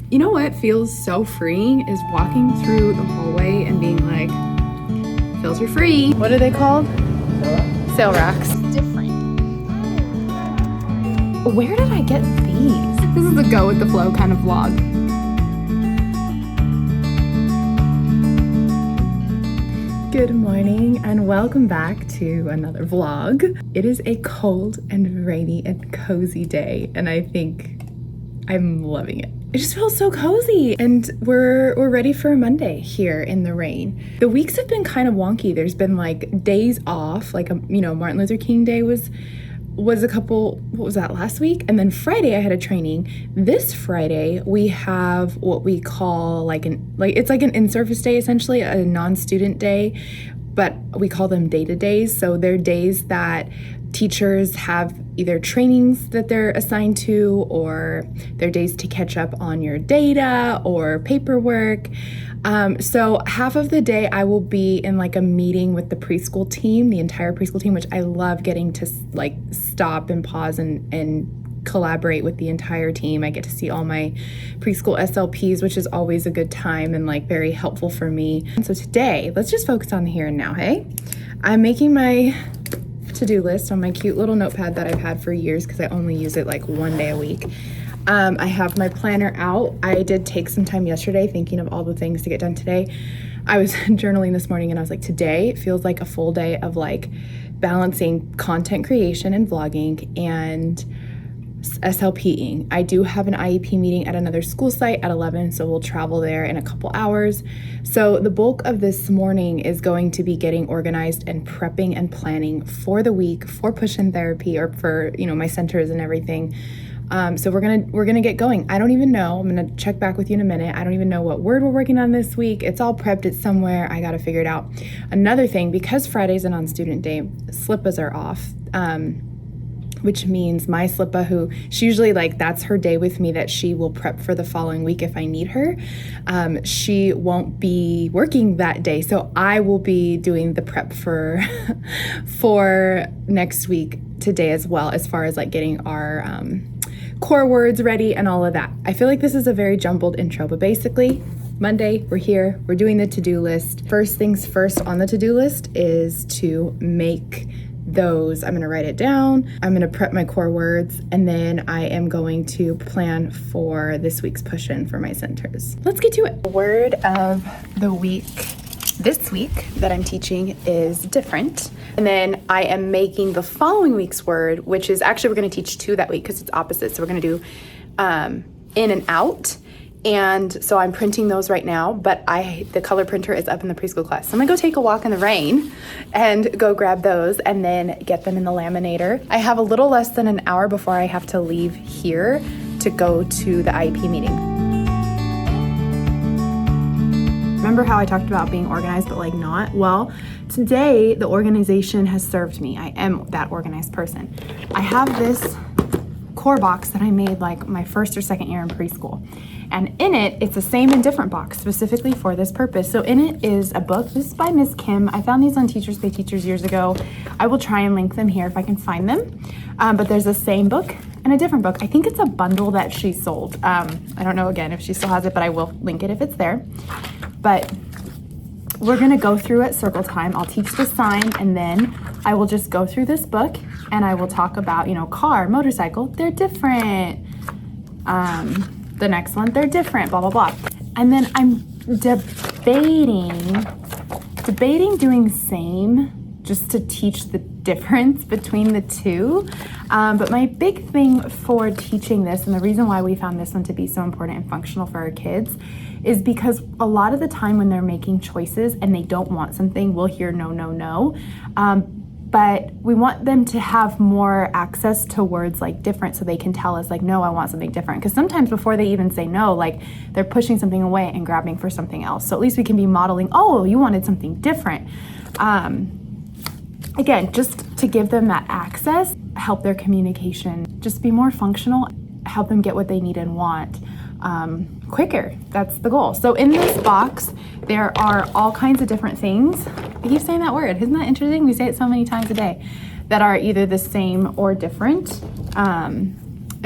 You know what feels so freeing is walking through the hallway and being like, filter free. What are they called? Sale racks. Different. Where did I get these? This is a go with the flow kind of vlog. Good morning and welcome back to another vlog. It is a cold and rainy and cozy day and I think I'm loving it. It just feels so cozy and we're ready for a Monday here in the rain. The weeks have been kind of wonky. There's been like days off, like Martin Luther King Day was a couple, what was that, last week? And then Friday I had a training. This Friday we have what we call it's like an in-service day, essentially a non-student day, but we call them data days. So they're days that teachers have either trainings that they're assigned to, or they're days to catch up on your data or paperwork. So half of the day I will be in like a meeting with the preschool team, the entire preschool team, which I love getting to like stop and pause and collaborate with the entire team. I get to see all my preschool SLPs, which is always a good time and like very helpful for me. And so today, let's just focus on the here and now, hey? I'm making my to-do list on my cute little notepad that I've had for years because I only use it like one day a week. I have my planner out. I did take some time yesterday thinking of all the things to get done today. I was journaling this morning and I was like, today feels like a full day of like balancing content creation and vlogging and SLPing. I do have an IEP meeting at another school site at 11, so we'll travel there in a couple hours. So the bulk of this morning is going to be getting organized and prepping and planning for the week for push-in therapy or for, my centers and everything. So we're gonna get going. I don't even know. I'm gonna check back with you in a minute. I don't even know what word we're working on this week. It's all prepped. It's somewhere. I gotta figure it out. Another thing, because Friday's a non-student day, slippas are off. Which means my slippa, she usually that's her day with me that she will prep for the following week if I need her. She won't be working that day, so I will be doing the prep for next week today as well, as far as like getting our core words ready and all of that. I feel like this is a very jumbled intro, but basically Monday, we're here, we're doing the to-do list. First things first on the to-do list is to make those. I'm going to write it down. I'm going to prep my core words, and then I am going to plan for this week's push-in for my centers. Let's get to it. The word of the week this week that I'm teaching is different. And then I am making the following week's word, which is actually, we're going to teach two that week because it's opposite. So we're going to do in and out. And so I'm printing those right now, but the color printer is up in the preschool class. So I'm gonna go take a walk in the rain and go grab those and then get them in the laminator. I have a little less than an hour before I have to leave here to go to the IEP meeting. Remember how I talked about being organized, but not? Well, today the organization has served me. I am that organized person. I have this core box that I made like my first or second year in preschool. And in it, it's the same and different box specifically for this purpose. So in it is a book. This is by Miss Kim. I found these on Teachers Pay Teachers years ago. I will try and link them here if I can find them. But there's the same book and a different book. I think it's a bundle that she sold. I don't know again if she still has it, but I will link it if it's there. But we're gonna go through it circle time. I'll teach the sign and then I will just go through this book and I will talk about, car, motorcycle, they're different. The next one, they're different, blah, blah, blah. And then I'm debating doing same just to teach the difference between the two. But my big thing for teaching this, and the reason why we found this one to be so important and functional for our kids, is because a lot of the time when they're making choices and they don't want something, we'll hear no, no, no. But we want them to have more access to words like different so they can tell us no, I want something different. Because sometimes before they even say no, they're pushing something away and grabbing for something else. So at least we can be modeling, oh, you wanted something different. Again, just to give them that access, help their communication just be more functional, help them get what they need and want quicker. That's the goal. So in this box, there are all kinds of different things. I keep saying that word. Isn't that interesting? We say it so many times a day, that are either the same or different.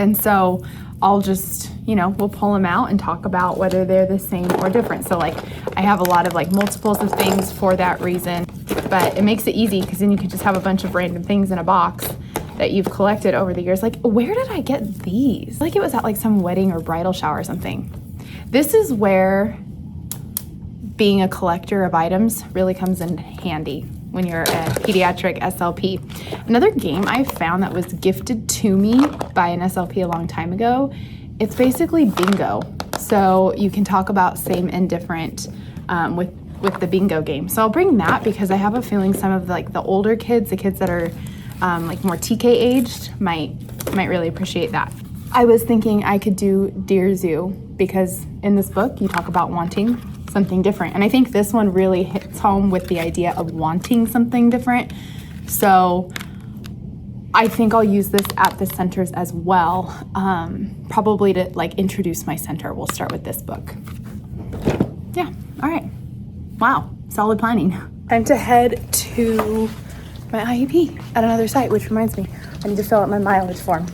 And so I'll just, we'll pull them out and talk about whether they're the same or different. So like I have a lot of like multiples of things for that reason, but it makes it easy because then you can just have a bunch of random things in a box that you've collected over the years. Like, where did I get these? Like it was at like some wedding or bridal shower or something. This is where being a collector of items really comes in handy when you're a pediatric SLP. Another game I found that was gifted to me by an SLP a long time ago, it's basically bingo. So you can talk about same and different with the bingo game. So I'll bring that because I have a feeling some of like the older kids, the kids that are like more TK aged might really appreciate that. I was thinking I could do Dear Zoo because in this book you talk about wanting something different. And I think this one really hits home with the idea of wanting something different. So I think I'll use this at the centers as well. Probably to like introduce my center. We'll start with this book. Yeah, all right. Wow, solid planning. Time to head to my IEP at another site, which reminds me, I need to fill out my mileage form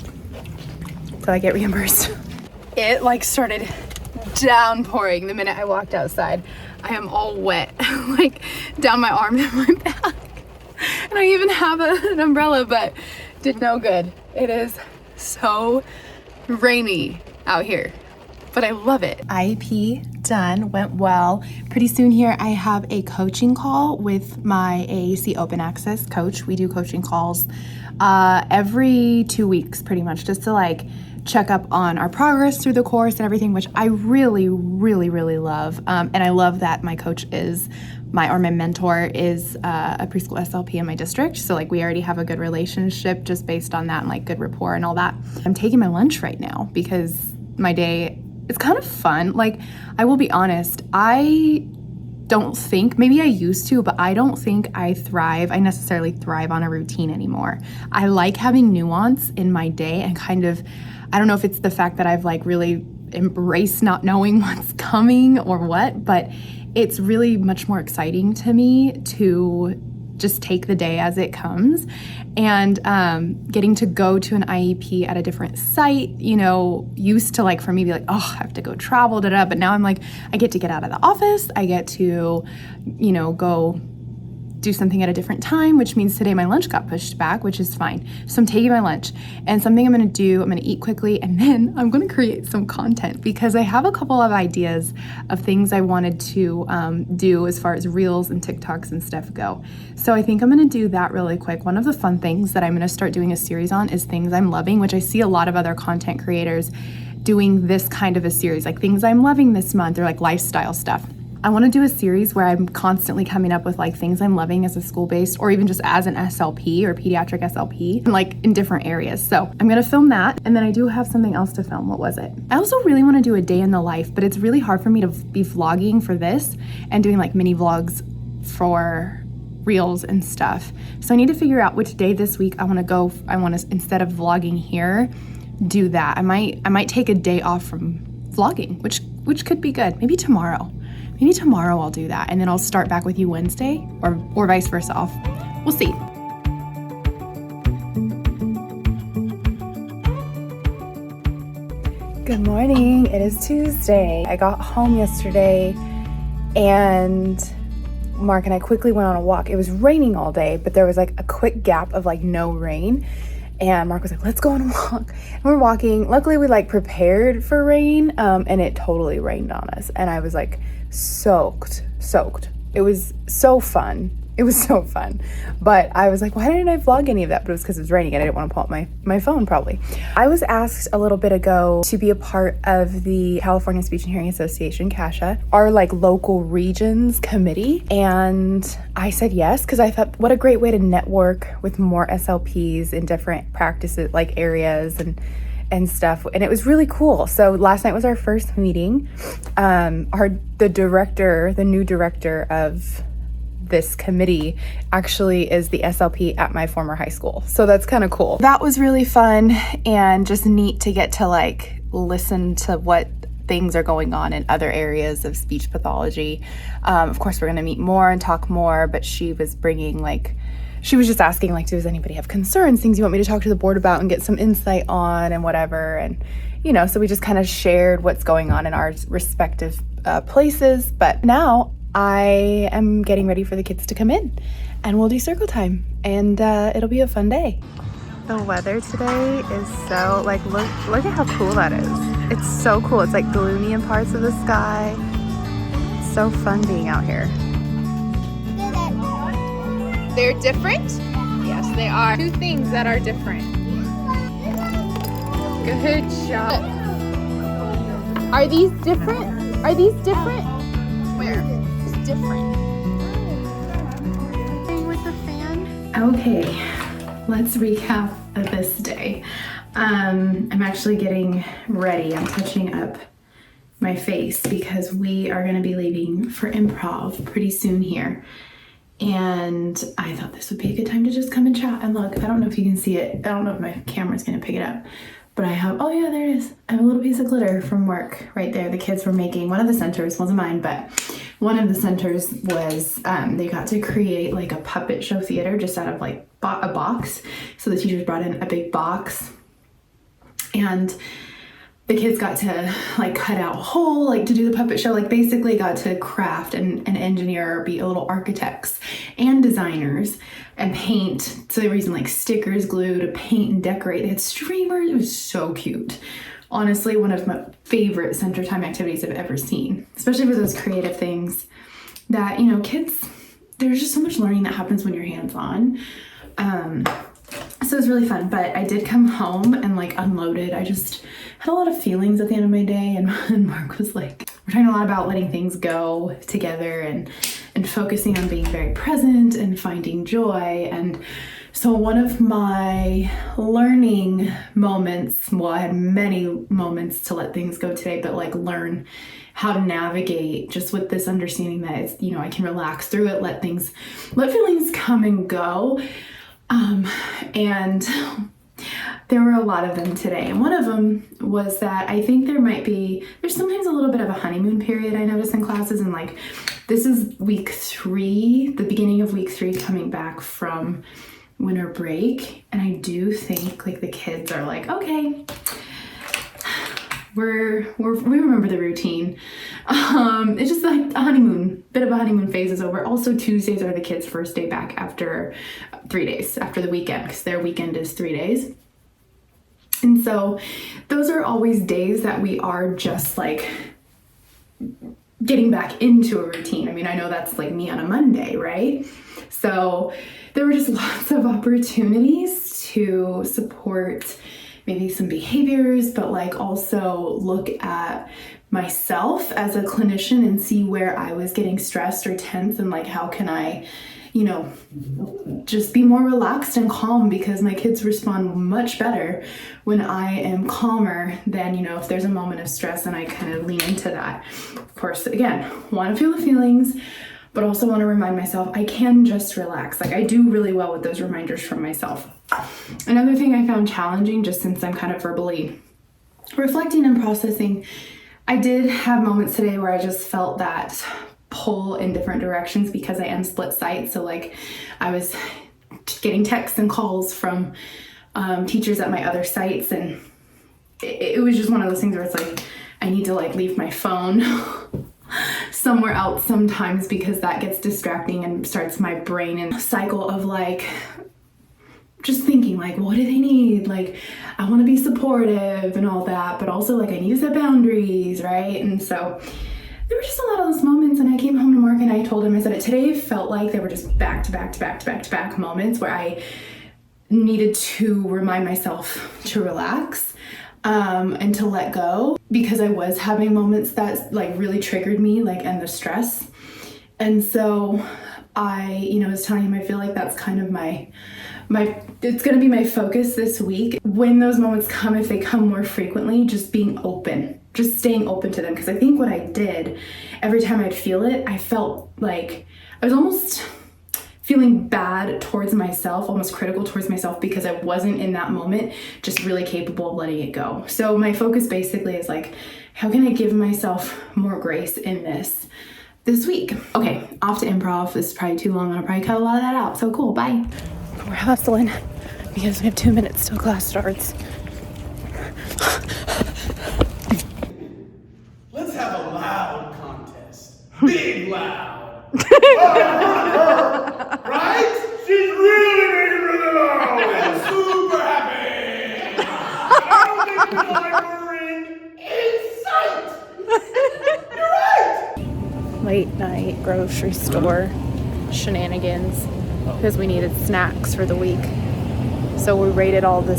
so I get reimbursed. It like started downpouring the minute I walked outside. I am all wet, like down my arm and my back. And I even have an umbrella, but did no good. It is so rainy out here, but I love it. IEP done, went well. Pretty soon here I have a coaching call with my AAC Open Access coach. We do coaching calls every 2 weeks pretty much, just to like check up on our progress through the course and everything, which I really, really, really love. And I love that my coach is my mentor is a preschool SLP in my district. So like we already have a good relationship just based on that and like good rapport and all that. I'm taking my lunch right now because my day is kind of fun. Like I will be honest, I don't think, maybe I used to, but I don't think I necessarily thrive on a routine anymore. I like having nuance in my day and kind of, I don't know if it's the fact that I've like really embraced not knowing what's coming or what, but it's really much more exciting to me to just take the day as it comes. And getting to go to an IEP at a different site, used to like for me be like, oh, I have to go travel, but now I'm like, I get to get out of the office. I get to, go do something at a different time, which means today my lunch got pushed back, which is fine. So I'm taking my lunch, and something I'm going to eat quickly, and then I'm going to create some content because I have a couple of ideas of things I wanted to do as far as reels and TikToks and stuff go. So I think I'm going to do that really quick. One of the fun things that I'm going to start doing a series on is things I'm loving, which I see a lot of other content creators doing this kind of a series, like things I'm loving this month or like lifestyle stuff. I want to do a series where I'm constantly coming up with like things I'm loving as a school-based or even just as an SLP or pediatric SLP, like in different areas. So I'm going to film that. And then I do have something else to film. What was it? I also really want to do a day in the life, but it's really hard for me to be vlogging for this and doing like mini vlogs for reels and stuff. So I need to figure out which day this week I want to, instead of vlogging here, do that. I might take a day off from vlogging, which could be good. Maybe tomorrow I'll do that, and then I'll start back with you Wednesday or vice versa. We'll see. Good morning. It is Tuesday. I got home yesterday and Mark and I quickly went on a walk. It was raining all day, but there was like a quick gap of like no rain. And Mark was like, let's go on a walk. And we're walking. Luckily, we like prepared for rain, and it totally rained on us. And I was like soaked. It was so fun. But I was like, why didn't I vlog any of that? But it was because it was raining and I didn't want to pull up my phone probably. I was asked a little bit ago to be a part of the California Speech and Hearing Association, CASHA, our like local regions committee. And I said yes, because I thought what a great way to network with more SLPs in different practices, like areas and stuff. And it was really cool. So last night was our first meeting. The new director of this committee actually is the SLP at my former high school. So that's kind of cool. That was really fun and just neat to get to like listen to what things are going on in other areas of speech pathology. Of course, we're going to meet more and talk more, but she was bringing like she was just asking, like, does anybody have concerns, things you want me to talk to the board about and get some insight on and whatever. And, so we just kind of shared what's going on in our respective places. But now I am getting ready for the kids to come in and we'll do circle time and it'll be a fun day. The weather today is so, like, look at how cool that is. It's so cool. It's like gloomy in parts of the sky. It's so fun being out here. They're different? Yes, they are. Two things that are different. Good job. Are these different? Are these different? Where? It's different. With the fan. Okay, let's recap of this day. I'm actually getting ready. I'm touching up my face because we are going to be leaving for improv pretty soon here. And I thought this would be a good time to just come and chat and look. I don't know if you can see it. I don't know if my camera's going to pick it up. But I have, oh yeah, there it is. I have a little piece of glitter from work right there. The kids were making, one of the centers, wasn't mine, but one of the centers was, they got to create like a puppet show theater just out of like a box. So the teachers brought in a big box and the kids got to like cut out a hole, like to do the puppet show, like basically got to craft and engineer, be a little architects and designers and paint. So they were using like stickers, glue to paint and decorate. They had streamers. It was so cute. Honestly, one of my favorite center time activities I've ever seen, especially for those creative things that, kids, there's just so much learning that happens when you're hands-on. So it was really fun, but I did come home and like unloaded. I just had a lot of feelings at the end of my day, and Mark was like, we're talking a lot about letting things go together and focusing on being very present and finding joy. And so one of my learning moments, well, I had many moments to let things go today, but like learn how to navigate just with this understanding that it's, I can relax through it, let feelings come and go. And there were a lot of them today. And one of them was that I think there's sometimes a little bit of a honeymoon period I notice in classes. And like, this is week 3, the beginning of week 3 coming back from winter break. And I do think like the kids are like, okay, we remember the routine. It's just like a bit of a honeymoon phase is over. Also, Tuesdays are the kids' first day back after 3 days, after the weekend, because their weekend is 3 days. And so those are always days that we are just like getting back into a routine. I mean, I know that's like me on a Monday, right? So there were just lots of opportunities to support maybe some behaviors, but like also look at myself as a clinician and see where I was getting stressed or tense and like how can I, just be more relaxed and calm, because my kids respond much better when I am calmer than, if there's a moment of stress and I kind of lean into that. Of course, again, want to feel the feelings, but also want to remind myself I can just relax. Like I do really well with those reminders from myself. Another thing I found challenging, just since I'm kind of verbally reflecting and processing, I did have moments today where I just felt that pull in different directions because I am split site. So like I was getting texts and calls from teachers at my other sites, and it was just one of those things where it's like I need to like leave my phone somewhere else sometimes, because that gets distracting and starts my brain in a cycle of like just thinking like, what do they need? Like, I want to be supportive and all that, but also like I need to set boundaries, right? And so there were just a lot of those moments, and I came home to Mark and I told him, I said, today felt like they were just back to back moments where I needed to remind myself to relax and to let go, because I was having moments that like really triggered me, like, and the stress. And so I, was telling him, I feel like that's kind of it's going to be my focus this week. When those moments come, if they come more frequently, just being open, just staying open to them. Because I think what I did, every time I'd feel it, I felt like I was almost feeling bad towards myself, almost critical towards myself, because I wasn't in that moment just really capable of letting it go. So my focus basically is like, how can I give myself more grace in this? this week. Okay, off to improv. This is probably too long. I'll probably cut a lot of that out. So cool, bye. We're hustling because we have 2 minutes till class starts. Let's have a loud contest. Big loud. Oh, right? She's really making really loud. I'm super happy. I don't think there's like a ring in sight. You're right. Late night grocery store shenanigans because we needed snacks for the week. So we raided all the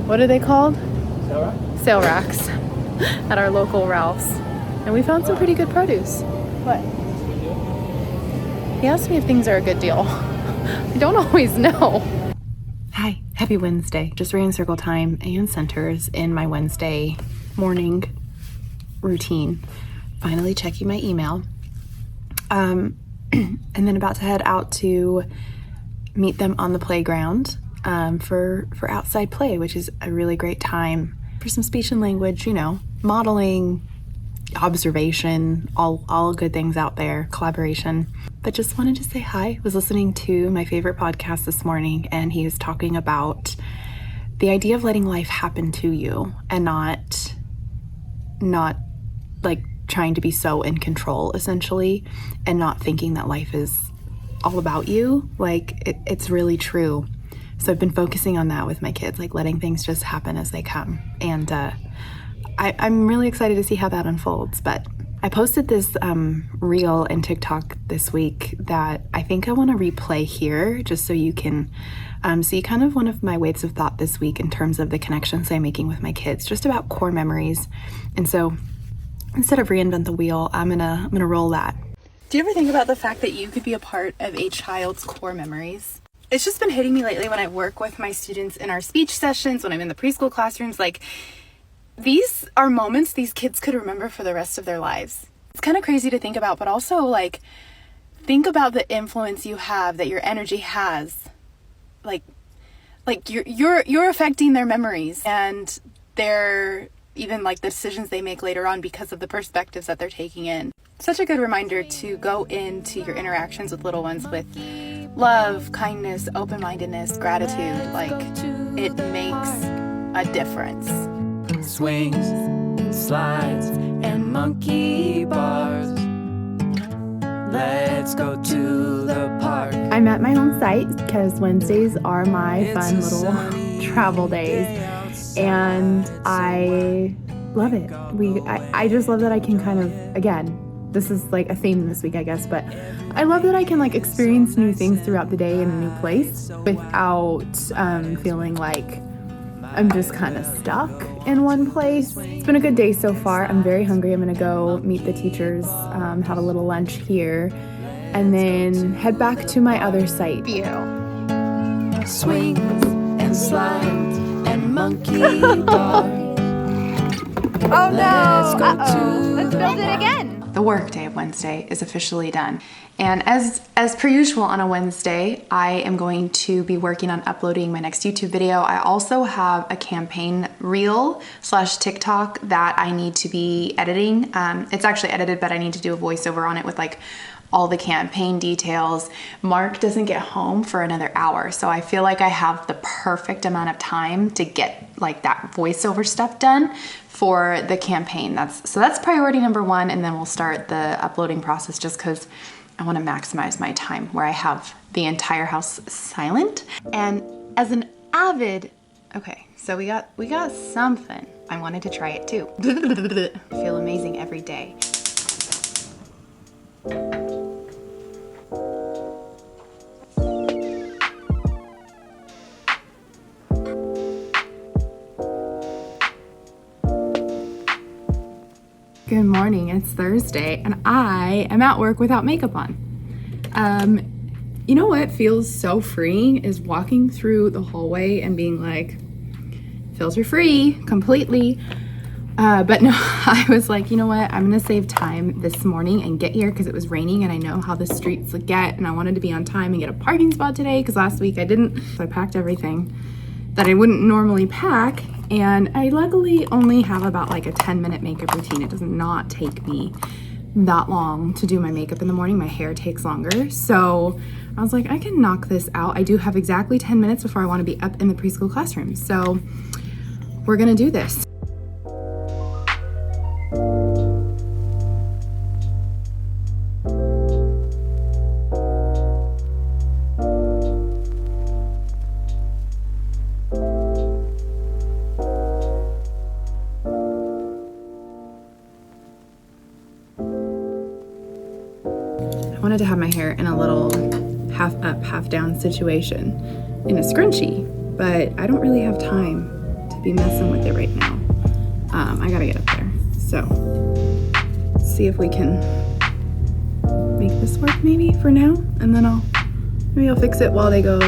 what are they called? Sale racks at our local Ralph's. And we found some pretty good produce. What? He asked me if things are a good deal. I don't always know. Hi, happy Wednesday. Just ran circle time and centers in my Wednesday morning routine. Finally checking my email. And then about to head out to meet them on the playground for outside play, which is a really great time for some speech and language, modeling, observation, all good things out there, collaboration. But just wanted to say hi. I was listening to my favorite podcast this morning, and he was talking about the idea of letting life happen to you and not like trying to be so in control, essentially, and not thinking that life is all about you. Like it's really true. So I've been focusing on that with my kids, like letting things just happen as they come. And I'm really excited to see how that unfolds. But I posted this reel in TikTok this week that I think I want to replay here just so you can see kind of one of my waves of thought this week in terms of the connections I'm making with my kids, just about core memories. And so instead of reinvent the wheel, I'm gonna roll that. Do you ever think about the fact that you could be a part of a child's core memories? It's just been hitting me lately when I work with my students in our speech sessions, when I'm in the preschool classrooms, like these are moments these kids could remember for the rest of their lives. It's kind of crazy to think about, but also like think about the influence you have, that your energy has. Like you're affecting their memories and their even like the decisions they make later on because of the perspectives that they're taking in. Such a good reminder to go into your interactions with little ones with love, kindness, open-mindedness, gratitude. Like it makes a difference. Swings, slides, and monkey bars. Let's go to the park. I'm at my home site because Wednesdays are my fun little travel days, and I love it. I just love that I can kind of, again, this is like a theme this week, I guess, but I love that I can like experience new things throughout the day in a new place without feeling like I'm just kind of stuck in one place. It's been a good day so far. I'm very hungry. I'm gonna go meet the teachers, have a little lunch here, and then head back to my other site. Swings and slides and monkey bars. Oh no! Let's build it again. The work day of Wednesday is officially done. And as per usual on a Wednesday, I am going to be working on uploading my next YouTube video. I also have a campaign reel / TikTok that I need to be editing. It's actually edited, but I need to do a voiceover on it with like all the campaign details. Mark doesn't get home for another hour, so I feel like I have the perfect amount of time to get like that voiceover stuff done for the campaign. That's priority number one, and then we'll start the uploading process just because I want to maximize my time where I have the entire house silent. And as an avid, okay, so we got something. I wanted to try it too. I feel amazing every day. Good morning, it's Thursday, and I am at work without makeup on. You know what feels so freeing is walking through the hallway and being like, filter free, completely. But no, I was like, you know what, I'm gonna save time this morning and get here because it was raining and I know how the streets get, and I wanted to be on time and get a parking spot today because last week I didn't. So I packed everything that I wouldn't normally pack, and I luckily only have about like a 10-minute makeup routine. It does not take me that long to do my makeup in the morning. My hair takes longer. So I was like, I can knock this out. I do have exactly 10 minutes before I want to be up in the preschool classroom. So we're gonna do this. I wanted to have my hair in a little half up, half down situation in a scrunchie, but I don't really have time to be messing with it right now. I gotta get up there. So let's see if we can make this work maybe for now, and then maybe I'll fix it while they go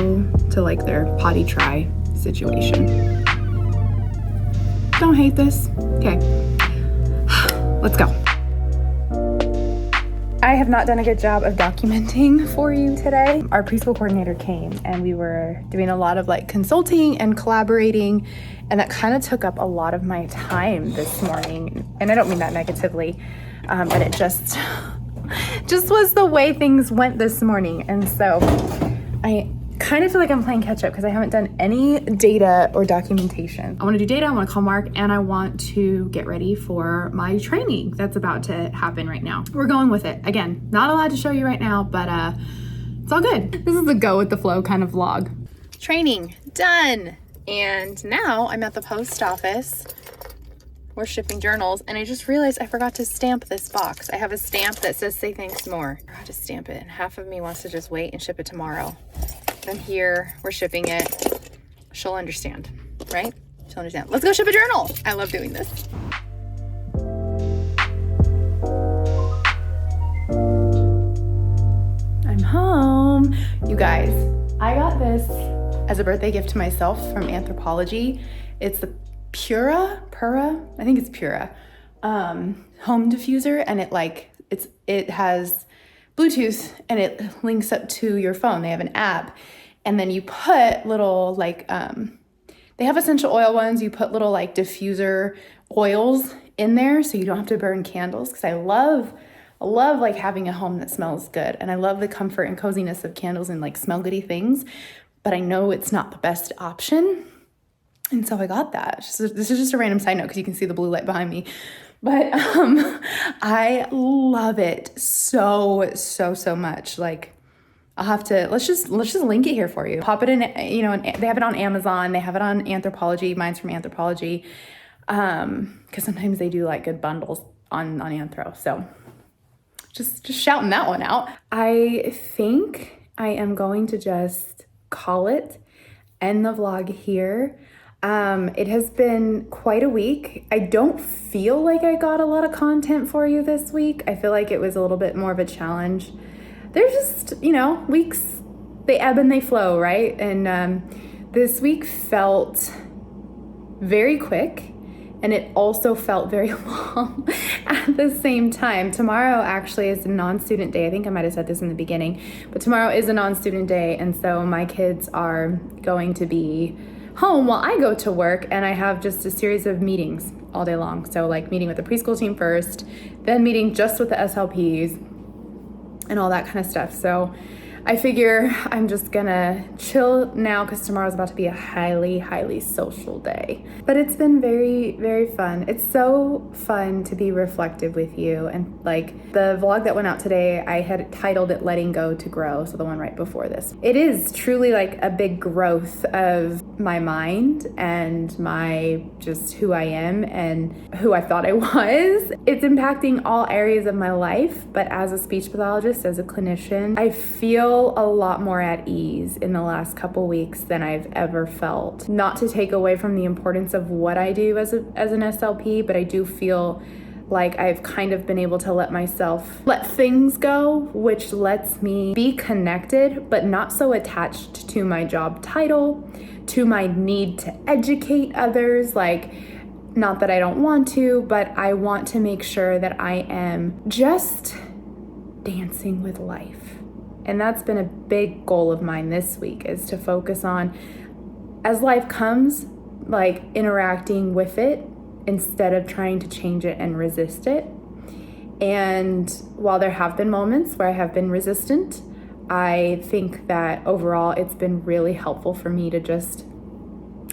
to like their potty try situation. Don't hate this. Okay, let's go. I have not done a good job of documenting for you today. Our preschool coordinator came and we were doing a lot of like consulting and collaborating, and that kind of took up a lot of my time this morning. And I don't mean that negatively, but it just was the way things went this morning. And so I kind of feel like I'm playing catch up because I haven't done any data or documentation. I want to do data, I want to call Mark, and I want to get ready for my training that's about to happen right now. We're going with it. Again, not allowed to show you right now, but it's all good. This is a go with the flow kind of vlog. Training done. And now I'm at the post office. We're shipping journals, and I just realized I forgot to stamp this box. I have a stamp that says "Say Thanks More." I forgot to stamp it, and half of me wants to just wait and ship it tomorrow. I'm here, we're shipping it. She'll understand, right? She'll understand. Let's go ship a journal. I love doing this. I'm home. You guys, I got this as a birthday gift to myself from Anthropologie. It's the Pura, I think it's Pura, home diffuser, and it has Bluetooth and it links up to your phone. They have an app, and then you put little they have essential oil ones. You put little like diffuser oils in there so you don't have to burn candles, because I love like having a home that smells good, and I love the comfort and coziness of candles and like smell goody things, but I know it's not the best option. And so I got that. This is just a random side note because you can see the blue light behind me. But I love it so much. Like, I'll have to, let's just link it here for you. Pop it in, and they have it on Amazon. They have it on Anthropologie. Mine's from Anthropologie. Because sometimes they do like good bundles on Anthro. So just shouting that one out. I think I am going to just call it, end the vlog here. It has been quite a week. I don't feel like I got a lot of content for you this week. I feel like it was a little bit more of a challenge. There's just, weeks, they ebb and they flow, right? And this week felt very quick, and it also felt very long at the same time. Tomorrow actually is a non-student day. I think I might have said this in the beginning, but tomorrow is a non-student day, and so my kids are going to be home while I go to work, and I have just a series of meetings all day long. So like meeting with the preschool team first, then meeting just with the SLPs and all that kind of stuff. So I figure I'm just gonna chill now because tomorrow's about to be a highly social day. But it's been very fun. It's so fun to be reflective with you. And like the vlog that went out today, I had titled it Letting Go to Grow. So the one right before this. It is truly like a big growth of my mind and my just who I am and who I thought I was. It's impacting all areas of my life. But as a speech pathologist, as a clinician, I feel a lot more at ease in the last couple weeks than I've ever felt. Not to take away from the importance of what I do as an SLP, but I do feel like I've kind of been able to let things go, which lets me be connected, but not so attached to my job title, to my need to educate others. Like, not that I don't want to, but I want to make sure that I am just dancing with life. And that's been a big goal of mine this week, is to focus on, as life comes, like interacting with it instead of trying to change it and resist it. And while there have been moments where I have been resistant, I think that overall it's been really helpful for me to just,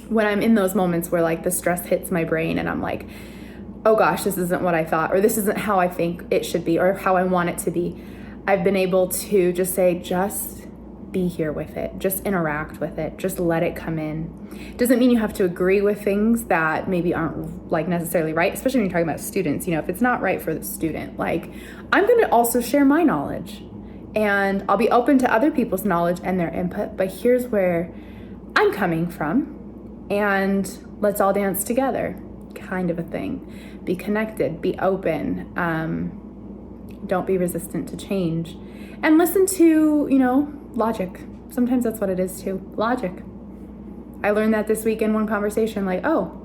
when I'm in those moments where like the stress hits my brain and I'm like, oh gosh, this isn't what I thought, or this isn't how I think it should be, or how I want it to be, I've been able to just say, just be here with it, just interact with it, just let it come in. Doesn't mean you have to agree with things that maybe aren't like necessarily right, especially when you're talking about students. You know, if it's not right for the student, like I'm going to also share my knowledge and I'll be open to other people's knowledge and their input, but here's where I'm coming from and let's all dance together, kind of a thing. Be connected, be open, don't be resistant to change, and listen to, you know, logic. Sometimes that's what it is too, logic. I learned that this week in one conversation, like, oh,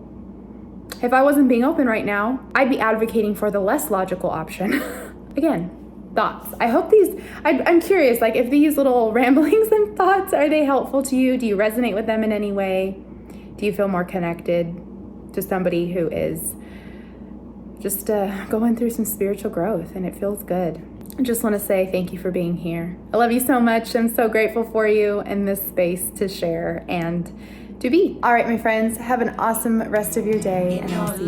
if I wasn't being open right now, I'd be advocating for the less logical option. Again, thoughts. I hope I'm curious, like if these little ramblings and thoughts, are they helpful to you? Do you resonate with them in any way? Do you feel more connected to somebody who is just going through some spiritual growth and it feels good? I just want to say thank you for being here. I love you so much. I'm so grateful for you in this space to share and to be. All right, my friends, have an awesome rest of your day and I'll see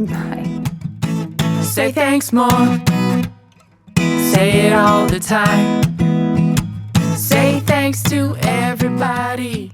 you. Bye. Say thanks more. Say it all the time. Say thanks to everybody.